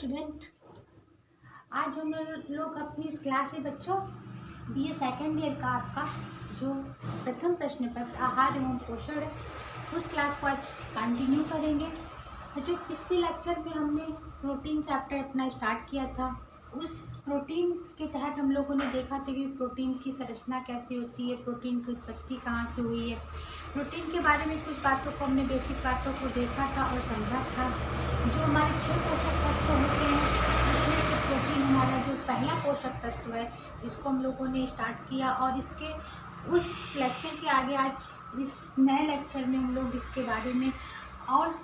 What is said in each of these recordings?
Student, आज हम लोग अपनी इस क्लास से बच्चों बीए सेकेंड ईयर का आपका जो प्रथम प्रश्न पत्र आहार एवं पोषण है उस क्लास को आज कंटिन्यू करेंगे। जो पिछले लेक्चर में हमने प्रोटीन चैप्टर अपना स्टार्ट किया था, उस प्रोटीन के तहत हम लोगों ने देखा था कि प्रोटीन की संरचना कैसी होती है, प्रोटीन की उत्पत्ति कहाँ से हुई है। प्रोटीन के बारे में कुछ बातों को हमने बेसिक बातों को देखा था और समझा था। जो हमारे 6 पोषक तत्व होते हैं उसमें से प्रोटीन हमारा जो पहला पोषक तत्व है जिसको हम लोगों ने स्टार्ट किया, और इसके उस लेक्चर के आगे आज इस नए लेक्चर में हम लोग इसके बारे में और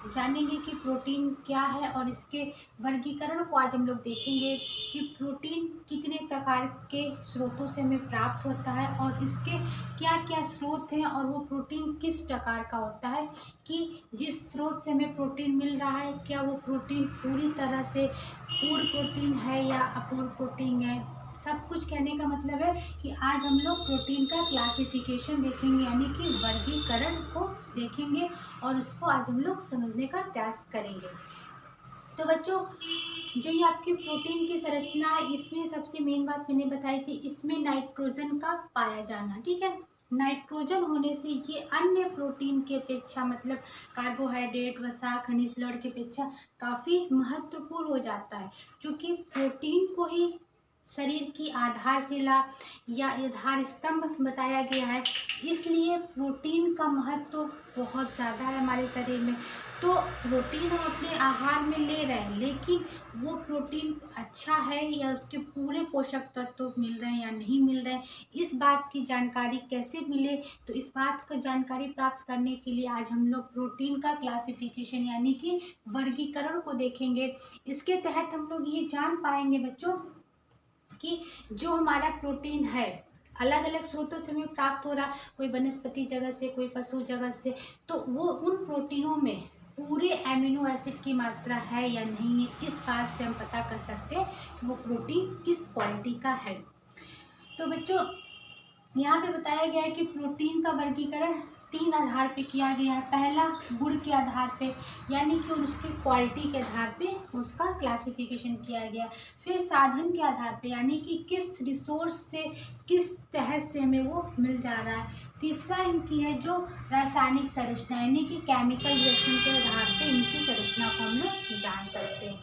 जानेंगे कि प्रोटीन क्या है और इसके वर्गीकरण को आज हम लोग देखेंगे कि प्रोटीन कितने प्रकार के स्रोतों से हमें प्राप्त होता है और इसके क्या क्या स्रोत हैं और वो प्रोटीन किस प्रकार का होता है, कि जिस स्रोत से हमें प्रोटीन मिल रहा है क्या वो प्रोटीन पूरी तरह से पूर्ण प्रोटीन है या अपूर्ण प्रोटीन है। सब कुछ कहने का मतलब है कि आज हम लोग प्रोटीन का क्लासिफिकेशन देखेंगे, यानी कि वर्गीकरण को देखेंगे और उसको आज हम लोग समझने का प्रयास करेंगे। तो बच्चों, जो ये आपकी प्रोटीन की संरचना है इसमें सबसे मेन बात मैंने बताई थी, इसमें नाइट्रोजन का पाया जाना। ठीक है, नाइट्रोजन होने से ये अन्य प्रोटीन के अपेक्षा, मतलब कार्बोहाइड्रेट, वसा, खनिज, लवण के अपेक्षा काफ़ी महत्वपूर्ण हो जाता है, क्योंकि प्रोटीन को ही शरीर की आधारशिला या आधार स्तंभ बताया गया है, इसलिए प्रोटीन का महत्व बहुत ज़्यादा है हमारे शरीर में। तो प्रोटीन हम अपने आहार में ले रहे हैं, लेकिन वो प्रोटीन अच्छा है या उसके पूरे पोषक तत्व मिल रहे हैं या नहीं मिल रहे हैं, इस बात की जानकारी कैसे मिले। तो इस बात का जानकारी प्राप्त करने के लिए आज हम लोग प्रोटीन का क्लासिफिकेशन यानी कि वर्गीकरण को देखेंगे। इसके तहत हम लोग ये जान पाएंगे बच्चों कि जो हमारा प्रोटीन है अलग अलग स्रोतों से हमें प्राप्त हो रहा, कोई वनस्पति जगह से, कोई पशु जगह से, तो वो उन प्रोटीनों में पूरे एमिनो एसिड की मात्रा है या नहीं है, इस बात से हम पता कर सकते हैं कि वो प्रोटीन किस क्वालिटी का है। तो बच्चों, यहाँ पे बताया गया है कि प्रोटीन का वर्गीकरण 3 आधार पे किया गया है। पहला गुण के आधार पे, यानी कि उसकी क्वालिटी के आधार पे उसका क्लासिफिकेशन किया गया। फिर साधन के आधार पे, यानी कि किस रिसोर्स से, किस तहत से हमें वो मिल जा रहा है। तीसरा इनकी है जो रासायनिक संरचना, यानी कि केमिकल रिएक्शन के आधार पे इनकी संरचना को हम लोग जान सकते हैं।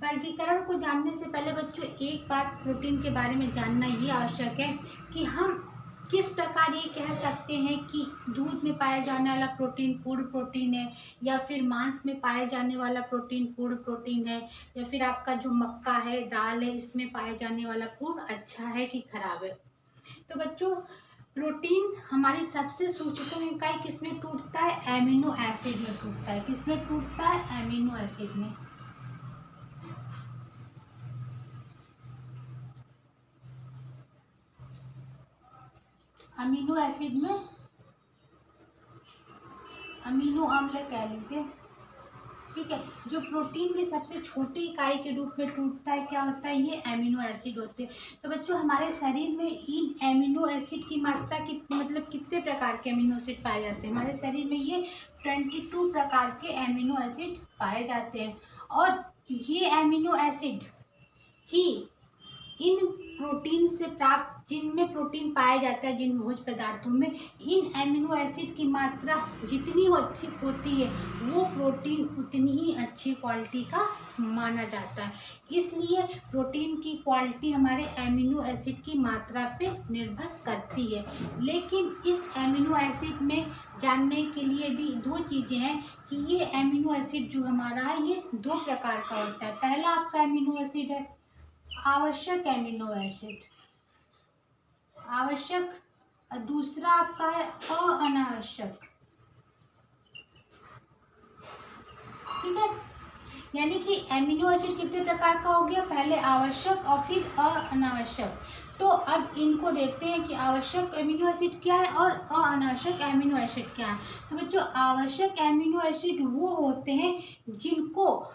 वर्गीकरण को जानने से पहले बच्चों एक बात प्रोटीन के बारे में जानना ये आवश्यक है कि हम किस प्रकार ये कह सकते हैं कि दूध में पाया जाने वाला प्रोटीन पूर्ण प्रोटीन है, या फिर मांस में पाए जाने वाला प्रोटीन पूर्ण प्रोटीन है, या फिर आपका जो मक्का है, दाल है, इसमें पाए जाने वाला पूर्ण अच्छा है कि खराब है। तो बच्चों, प्रोटीन हमारी सबसे सूचकों इकाई किसमें टूटता है? एमिनो एसिड में टूटता है। किसमें टूटता है? एमिनो एसिड में। अमीनो एसिड में, अमीनो अम्ल कह लीजिए। ठीक है, जो प्रोटीन की सबसे छोटी इकाई के रूप में टूटता है क्या होता है? ये एमिनो एसिड होते हैं। तो बच्चों, हमारे शरीर में इन एमिनो एसिड की मात्रा मतलब कितने प्रकार के एमिनो एसिड पाए जाते हैं? हमारे शरीर में ये 22 प्रकार के एमिनो एसिड पाए जाते हैं, और ये एमिनो एसिड ही इन प्रोटीन से प्राप्त, जिनमें प्रोटीन पाया जाता है, जिन भोज्य पदार्थों में, इन एमिनो एसिड की मात्रा जितनी होती है वो प्रोटीन उतनी ही अच्छी क्वालिटी का माना जाता है। इसलिए प्रोटीन की क्वालिटी हमारे एमिनो एसिड की मात्रा पे निर्भर करती है। लेकिन इस एमिनो एसिड में जानने के लिए भी 2 चीज़ें हैं कि ये एमिनो एसिड जो हमारा है ये 2 प्रकार का होता है। पहला आपका एमिनो एसिड है आवश्यक एमिनो एसिड, आवश्यक, और दूसरा आपका है अनावश्यक। ठीक है, यानी कि एमिनो एसिड कितने प्रकार का हो गया? पहले आवश्यक और फिर अनावश्यक। तो अब इनको देखते हैं कि आवश्यक एमिनो एसिड क्या है और अनावश्यक एमिनो एसिड क्या है। तो बच्चों, आवश्यक एमिनो एसिड वो होते हैं जिनको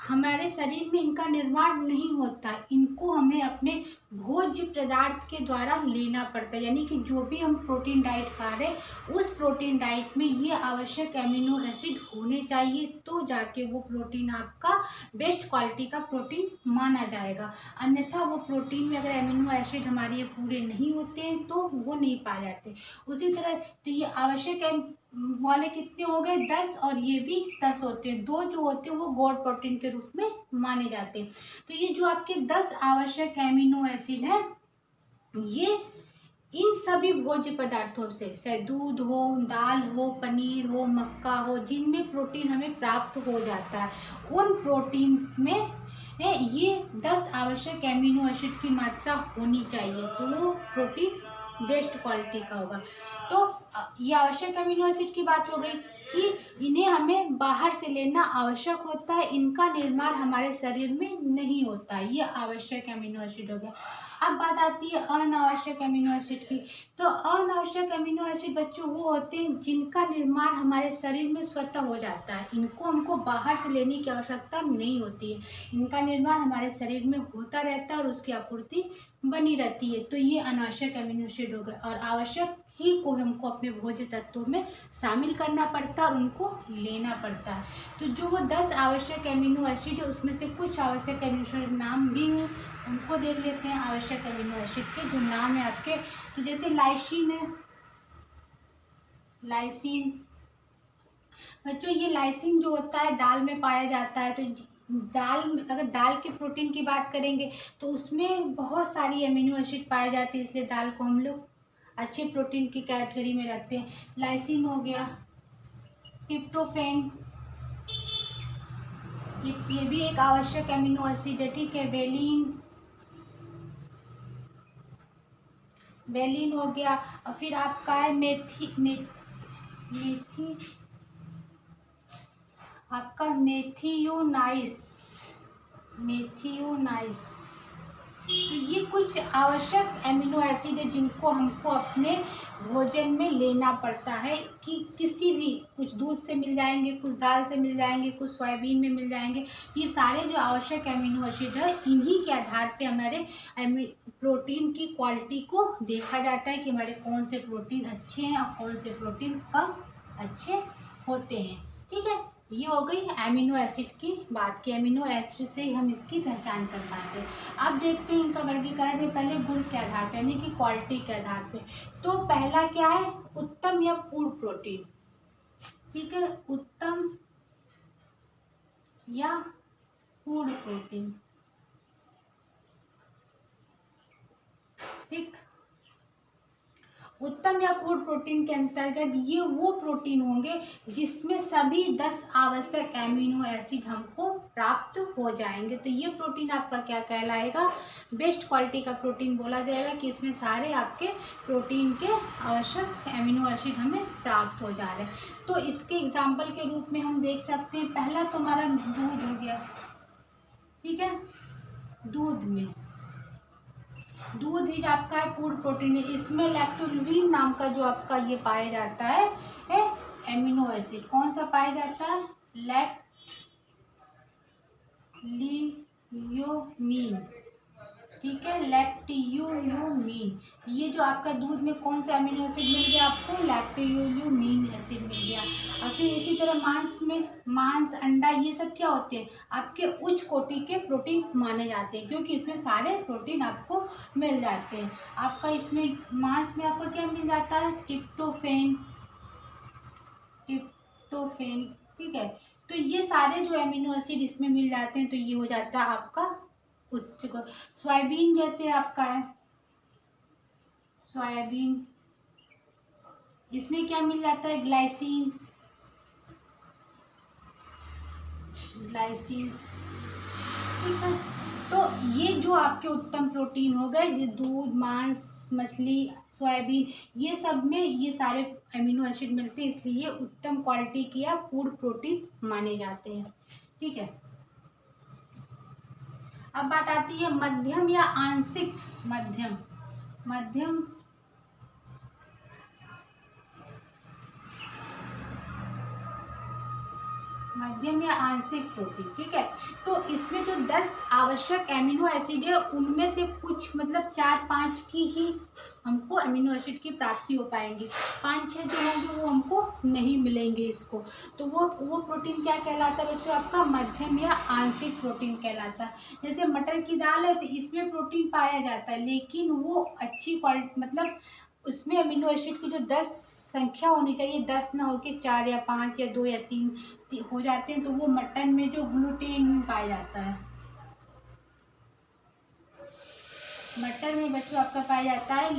हमारे शरीर में इनका निर्माण नहीं होता, इनको हमें अपने भोज्य पदार्थ के द्वारा लेना पड़ता है। यानी कि जो भी हम प्रोटीन डाइट खा रहे हैं उस प्रोटीन डाइट में ये आवश्यक एमिनो एसिड होने चाहिए, तो जाके वो प्रोटीन आपका बेस्ट क्वालिटी का प्रोटीन माना जाएगा। अन्यथा वो प्रोटीन में अगर एमिनो एसिड हमारे ये पूरे नहीं होते हैं तो वो नहीं पाए जाते। उसी तरह तो ये आवश्यक वाले कितने हो गए 10, और ये भी 10 होते हैं। 2 जो होते हैं वो गॉड प्रोटीन के रूप में माने जाते हैं। तो ये जो आपके 10 आवश्यक एमिनो एसिड है, ये इन सभी भोज्य पदार्थों से, चाहे दूध हो, दाल हो, पनीर हो, मक्का हो, जिनमें प्रोटीन हमें प्राप्त हो जाता है, उन प्रोटीन में ये 10 आवश्यक एमिनो एसिड की मात्रा होनी चाहिए, तो वो प्रोटीन बेस्ट क्वालिटी का होगा। तो ये आवश्यक अमीनो एसिड की बात हो गई कि इन्हें हमें बाहर से लेना आवश्यक होता है, इनका निर्माण हमारे शरीर में नहीं होता। ये आवश्यक अमीनो एसिड हो गया। अब बात आती है अनावश्यक अमीनो एसिड की। तो अनावश्यक अमीनो एसिड बच्चों वो होते हैं जिनका निर्माण हमारे शरीर में स्वतः हो जाता है, इनको हमको बाहर से लेने की आवश्यकता नहीं होती है, इनका निर्माण हमारे शरीर में होता रहता है और उसकी आपूर्ति बनी रहती है। तो ये अनावश्यक अमीनो एसिड हो गए, और आवश्यक ही को हमको अपने भोज्य तत्वों में शामिल करना पड़ता है और उनको लेना पड़ता है। तो जो वो 10 आवश्यक अमीनो एसिड है उसमें से कुछ आवश्यक अमीनो एसिड नाम भी हैं, उनको देख लेते हैं। आवश्यक अमीनो एसिड के जो नाम है आपके, तो जैसे लाइसिन है, लाइसिन बच्चों, ये लाइसिन जो होता है दाल में पाया जाता है। तो दाल, अगर दाल के प्रोटीन की बात करेंगे तो उसमें बहुत सारी अमीनो एसिड पाए जाते हैं, इसलिए दाल को हम लोग अच्छे प्रोटीन की कैटेगरी में रखते हैं। लाइसिन हो गया, ट्रिप्टोफैन, ये भी एक आवश्यक अमीनो एसिड है, ठीक है। वेलिन हो गया, और फिर आपका है मेथी आपका मेथियोनाइस। तो ये कुछ आवश्यक एमिनो एसिड है जिनको हमको अपने भोजन में लेना पड़ता है, कि किसी भी, कुछ दूध से मिल जाएंगे, कुछ दाल से मिल जाएंगे, कुछ सोयाबीन में मिल जाएंगे। ये सारे जो आवश्यक एमिनो एसिड है, इन्हीं के आधार पे हमारे प्रोटीन की क्वालिटी को देखा जाता है कि हमारे कौन से प्रोटीन अच्छे हैं और कौन से प्रोटीन कम अच्छे होते हैं, ठीक है। ये हो गई एमिनो एसिड की बात की, एमिनो एसिड से हम इसकी पहचान कर पाते हैं। अब देखते हैं इनका वर्गीकरण में, पहले गुण के आधार पे यानी कि क्वालिटी के आधार पे। तो पहला क्या है, उत्तम या पूर्ण प्रोटीन, ठीक है, उत्तम या पूर्ण प्रोटीन, ठीक। उत्तम या पूर्ण प्रोटीन के अंतर्गत ये वो प्रोटीन होंगे जिसमें सभी 10 आवश्यक एमिनो एसिड हमको प्राप्त हो जाएंगे। तो ये प्रोटीन आपका क्या कहलाएगा, बेस्ट क्वालिटी का प्रोटीन बोला जाएगा, कि इसमें सारे आपके प्रोटीन के आवश्यक एमिनो एसिड हमें प्राप्त हो जा रहे हैं। तो इसके एग्जाम्पल के रूप में हम देख सकते हैं, पहला तो हमारा दूध हो गया, ठीक है। दूध ही आपका है पूर्ण प्रोटीन है, इसमें लैक्टोल्यूरिन नाम का जो आपका ये पाया जाता है एमिनो एसिड, कौन सा पाया जाता है, लैक्टियोमीन, ठीक है, लैक्टियोमीन। ये जो आपका दूध में कौन सा अमीनो एसिड मिल गया आपको, लैक्टियोमीन एसिड मिल गया। और फिर इसी तरह मांस, अंडा, ये सब क्या होते हैं, आपके उच्च कोटि के प्रोटीन माने जाते हैं, क्योंकि इसमें सारे प्रोटीन आपको मिल जाते हैं। आपका इसमें मांस में आपको क्या मिल जाता है, ट्रिप्टोफैन, ठीक है। तो ये सारे जो अमीनो एसिड इसमें मिल जाते हैं, तो ये हो जाता है आपका उच्च। सोयाबीन जैसे आपका है, सोयाबीन, इसमें क्या मिल जाता है, ग्लाइसिन, ठीक है। तो ये जो आपके उत्तम प्रोटीन हो गए, जो दूध, मांस, मछली, सोयाबीन, ये सब में ये सारे अमीनो एसिड मिलते हैं, इसलिए उत्तम क्वालिटी की या पूर्ण प्रोटीन माने जाते हैं, ठीक है। अब बात आती है मध्यम या आंशिक, मध्यम या आंशिक प्रोटीन, ठीक है। तो 10 आवश्यक एमिनो एसिड है उनमें से कुछ मतलब 4-5 की ही हमको एमिनो एसिड की प्राप्ति हो पाएंगी, 5-6 जो होंगे वो हमको नहीं मिलेंगे इसको। तो वो प्रोटीन क्या कहलाता है बच्चों, आपका मध्यम या आंशिक प्रोटीन कहलाता है। जैसे मटर की दाल है तो इसमें प्रोटीन पाया जाता है, लेकिन वो अच्छी क्वालिटी मतलब उसमें अमीनो एसिड की जो 10 संख्या होनी चाहिए, 10 ना हो के 4 या 5 या 2 या 3 हो जाते हैं, तो वो मटन में जो ग्लूटेन पाया जाता है, मटर में बच्चों आपका पाया जाता है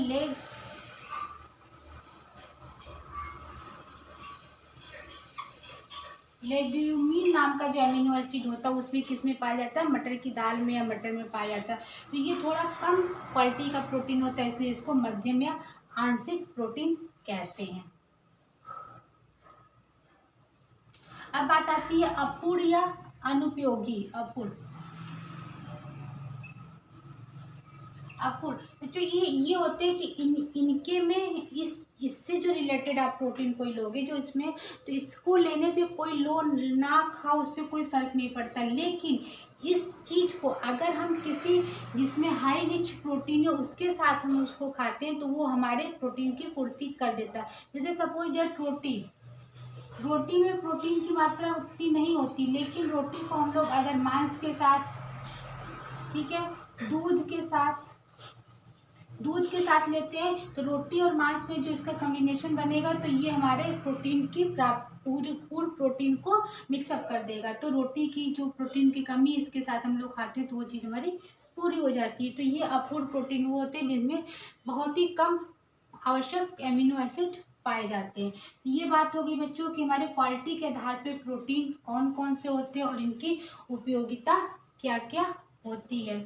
लेग्यूमिन नाम का जो अमीनो एसिड होता है उसमें किस में पाया जाता है, मटर की दाल में या मटर में पाया जाता है। तो ये थोड़ा कम क्वालिटी का प्रोटीन होता है, इसलिए इसको मध्यम या आंशिक प्रोटीन कहते हैं। अब बात आती है अपूर्ण या अनुपयोगी। अपूर्ण तो ये होते हैं कि इनके में इससे जो रिलेटेड आप प्रोटीन कोई लोगे जो इसमें, तो इसको लेने से कोई लो ना खाओ उससे कोई फर्क नहीं पड़ता, लेकिन इस चीज़ को अगर हम किसी जिसमें हाई रिच प्रोटीन है उसके साथ हम उसको खाते हैं तो वो हमारे प्रोटीन की पूर्ति कर देता है। जैसे सपोज डेट रोटी में प्रोटीन की मात्रा उतनी नहीं होती, लेकिन रोटी को हम लोग अगर मांस के साथ, ठीक है, दूध के साथ लेते हैं तो रोटी और मांस में जो इसका कॉम्बिनेशन बनेगा तो ये हमारे प्रोटीन की पूर्ण प्रोटीन को मिक्सअप कर देगा। तो रोटी की जो प्रोटीन की कमी इसके साथ हम लोग खाते हैं तो वो चीज़ हमारी पूरी हो जाती है। तो ये अपूर्ण प्रोटीन वो होते हैं जिनमें बहुत ही कम आवश्यक एमिनो एसिड पाए जाते हैं। तो ये बात हो गई बच्चों कि हमारे क्वालिटी के आधार पे प्रोटीन कौन कौन से होते हैं और इनकी उपयोगिता क्या क्या होती है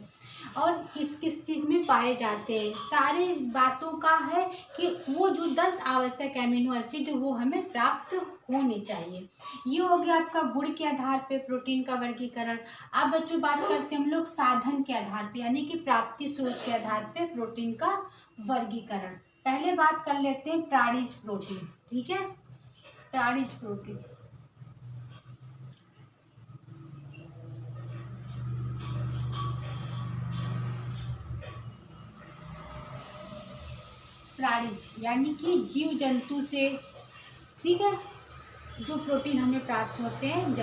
और किस किस चीज़ में पाए जाते हैं। सारे बातों का है कि वो जो 10 आवश्यक एमिनो एसिड वो हमें प्राप्त होने चाहिए। ये हो गया आपका गुण के आधार पे प्रोटीन का वर्गीकरण। अब बच्चों बात करते हैं हम लोग साधन के आधार पे, यानी कि प्राप्ति स्रोत के आधार पे प्रोटीन का वर्गीकरण। पहले बात कर लेते हैं प्राणिज प्रोटीन, ठीक है। प्राणिज प्रोटीन प्राणिज यानी कि जीव जंतु से, ठीक है, जो प्रोटीन हमें प्राप्त होते हैं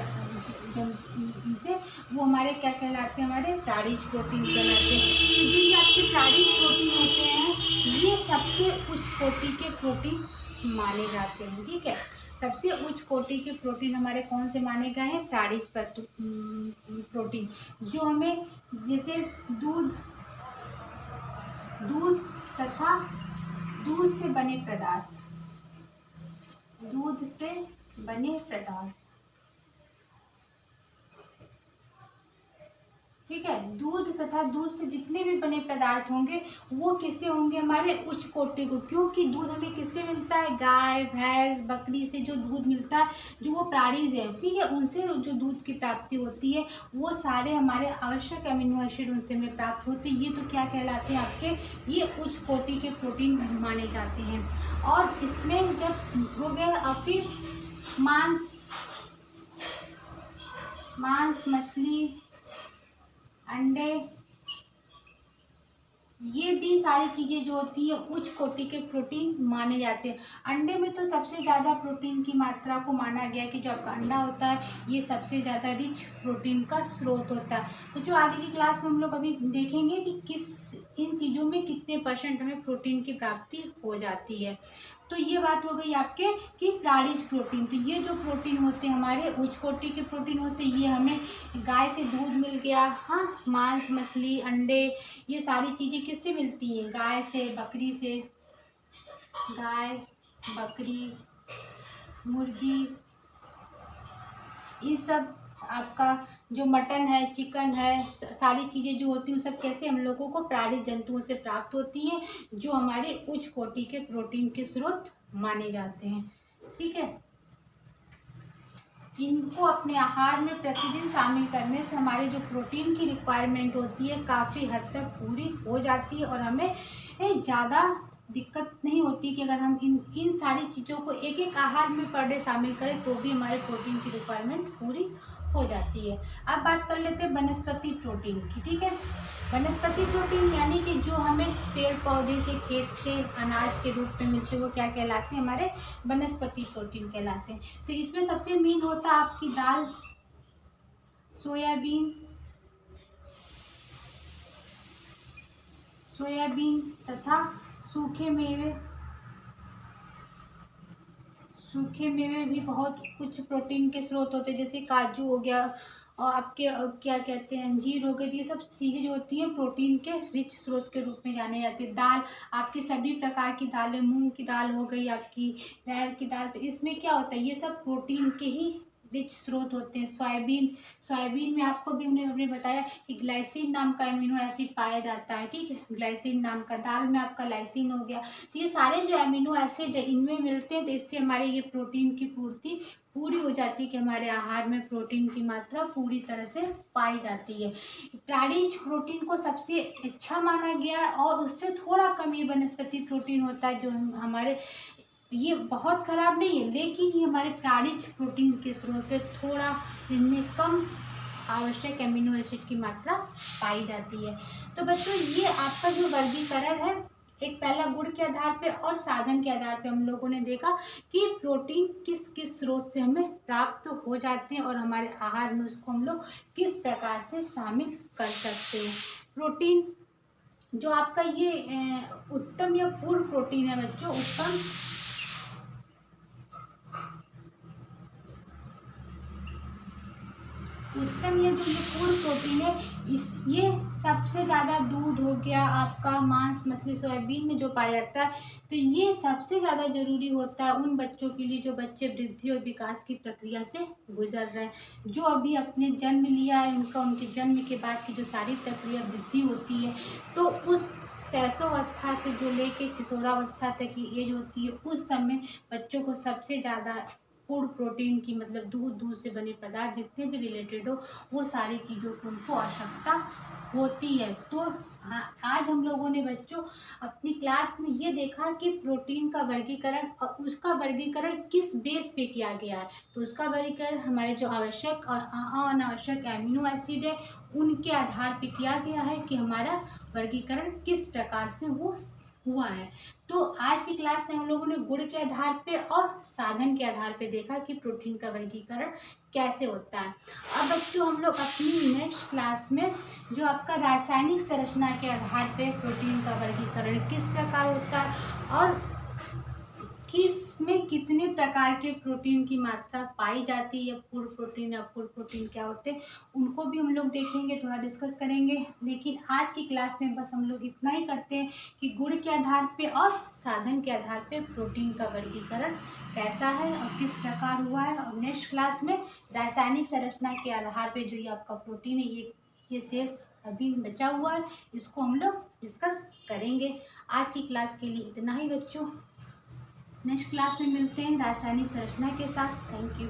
से वो हमारे क्या कहलाते हैं, हमारे प्राणिज प्रोटीन कहलाते हैं। तो जो ये आपके प्राणिज प्रोटीन होते हैं ये सबसे उच्च कोटि के प्रोटीन माने जाते हैं, ठीक है। सबसे उच्च कोटि के प्रोटीन हमारे कौन से माने गए हैं, प्राणिज प्रोटीन, जो हमें जैसे दूध तथा दूध से बने पदार्थ, ठीक है। दूध तथा दूध से जितने भी बने पदार्थ होंगे वो किससे होंगे, हमारे उच्च कोटि को, क्योंकि दूध हमें किससे मिलता है, गाय भैंस बकरी से जो दूध मिलता है जो वो प्राणिज है, ठीक है, उनसे जो दूध की प्राप्ति होती है वो सारे हमारे आवश्यक अमीनो एसिड उनसे में प्राप्त होते हैं। ये तो क्या कहलाते हैं आपके, ये उच्च कोटि के प्रोटीन माने जाते हैं। और इसमें जब हो गया फिर मांस मछली अंडे, ये भी सारी चीज़ें जो होती है उच्च कोटि के प्रोटीन माने जाते हैं। अंडे में तो सबसे ज़्यादा प्रोटीन की मात्रा को माना गया कि जो आपका अंडा होता है ये सबसे ज़्यादा रिच प्रोटीन का स्रोत होता है। तो जो आगे की क्लास में हम लोग अभी देखेंगे कि इन चीज़ों में कितने % हमें प्रोटीन की प्राप्ति हो जाती है। तो ये बात हो गई आपके कि प्राणिज प्रोटीन। तो ये जो प्रोटीन होते हैं हमारे उच्च कोटि के प्रोटीन होते हैं, ये हमें गाय से दूध मिल गया, हाँ, मांस मछली अंडे ये सारी चीज़ें किससे मिलती हैं, गाय से बकरी से, गाय बकरी मुर्गी, ये सब आपका जो मटन है चिकन है सारी चीज़ें जो होती हैं सब कैसे हम लोगों को प्राणिज जंतुओं से प्राप्त होती हैं जो हमारे उच्च कोटि के प्रोटीन के स्रोत माने जाते हैं, ठीक है। इनको अपने आहार में प्रतिदिन शामिल करने से हमारे जो प्रोटीन की रिक्वायरमेंट होती है काफ़ी हद तक पूरी हो जाती है और हमें ज़्यादा दिक्कत नहीं होती कि अगर हम इन सारी चीज़ों को एक एक आहार में पर डे शामिल करें तो भी हमारे प्रोटीन की रिक्वायरमेंट पूरी हो जाती है। अब बात कर लेते हैं वनस्पति प्रोटीन की, ठीक है। वनस्पति प्रोटीन यानी कि जो हमें पेड़ पौधे से, खेत से अनाज के रूप में मिलते हैं, वो क्या कहलाते हैं, हमारे वनस्पति प्रोटीन कहलाते हैं। तो इसमें सबसे मेन होता है आपकी दाल, सोयाबीन, तथा सूखे मेवे। सूखे मेवे भी बहुत कुछ प्रोटीन के स्रोत होते हैं, जैसे काजू हो गया और आपके क्या कहते हैं, अंजीर हो गए। ये सब चीज़ें जो होती हैं प्रोटीन के रिच स्रोत के रूप में जाने जाती है। दाल, आपके सभी प्रकार की दालें, मूंग की दाल हो गई, आपकी अरहर की दाल, तो इसमें क्या होता है, ये सब प्रोटीन के ही रिच स्रोत होते हैं। सोयाबीन में आपको भी हमने बताया कि ग्लाइसिन नाम का एमिनो एसिड पाया जाता है, ठीक है, ग्लाइसिन नाम का। दाल में आपका लाइसिन हो गया। तो ये सारे जो एमिनो एसिड है इनमें मिलते हैं, तो इससे हमारे ये प्रोटीन की पूर्ति पूरी हो जाती है कि हमारे आहार में प्रोटीन की मात्रा पूरी तरह से पाई जाती है। प्राणिज प्रोटीन को सबसे अच्छा माना गया है और उससे थोड़ा कम ये वनस्पति प्रोटीन होता है, जो हमारे, ये बहुत खराब नहीं है, लेकिन ये हमारे प्राणिज प्रोटीन के स्रोत से थोड़ा इनमें कम आवश्यक एमिनो एसिड की मात्रा पाई जाती है। तो बच्चों, ये आपका जो वर्गीकरण है, एक पहला गुण के आधार पे और साधन के आधार पे हम लोगों ने देखा कि प्रोटीन किस किस स्रोत से हमें प्राप्त हो जाते हैं और हमारे आहार में उसको हम लोग किस प्रकार से शामिल कर सकते हैं। प्रोटीन जो आपका ये उत्तम या पूर्ण प्रोटीन है बच्चों, उत्तम ये जो ये पूर्ण प्रोटीन है, ये सबसे ज़्यादा दूध हो गया, आपका मांस, मछली, सोयाबीन में जो पाया जाता है। तो ये सबसे ज़्यादा जरूरी होता है उन बच्चों के लिए जो बच्चे वृद्धि और विकास की प्रक्रिया से गुजर रहे हैं, जो अभी अपने जन्म लिया है, उनके जन्म के बाद की जो सारी प्रक्रिया वृद्धि होती है, तो उस शैशवावस्था से जो लेके किशोरावस्था तक की एज होती है, उस समय बच्चों को सबसे ज़्यादा फूड प्रोटीन की, मतलब दूध से बने पदार्थ जितने भी रिलेटेड हो, वो सारी चीज़ों की उनको आवश्यकता होती है। तो आज हम लोगों ने बच्चों अपनी क्लास में ये देखा कि प्रोटीन का वर्गीकरण और उसका वर्गीकरण किस बेस पे किया गया है। तो उसका वर्गीकरण हमारे जो आवश्यक और अनावश्यक एमिनो एसिड है उनके आधार पे किया गया है कि हमारा वर्गीकरण किस प्रकार से वो हुआ है। तो आज की क्लास में हम लोगों ने गुण के आधार पे और साधन के आधार पे देखा कि प्रोटीन का वर्गीकरण कैसे होता है। अब बच्चों, हम लोग अपनी नेक्स्ट क्लास में जो आपका रासायनिक संरचना के आधार पे प्रोटीन का वर्गीकरण किस प्रकार होता है और किस में कितने प्रकार के प्रोटीन की मात्रा पाई जाती है, पूर्ण प्रोटीन, अपूर्ण प्रोटीन क्या होते हैं, उनको भी हम लोग देखेंगे, थोड़ा डिस्कस करेंगे। लेकिन आज की क्लास में बस हम लोग इतना ही करते हैं कि गुण के आधार पे और साधन के आधार पे प्रोटीन का वर्गीकरण कैसा है और किस प्रकार हुआ है। और नेक्स्ट क्लास में रासायनिक संरचना के आधार पर जो ये आपका प्रोटीन है, ये शेष अभी बचा हुआ है, इसको हम लोग डिस्कस करेंगे। आज की क्लास के लिए इतना ही बच्चों, नेक्स्ट क्लास में मिलते हैं रासायनिक संरचना के साथ। Thank you.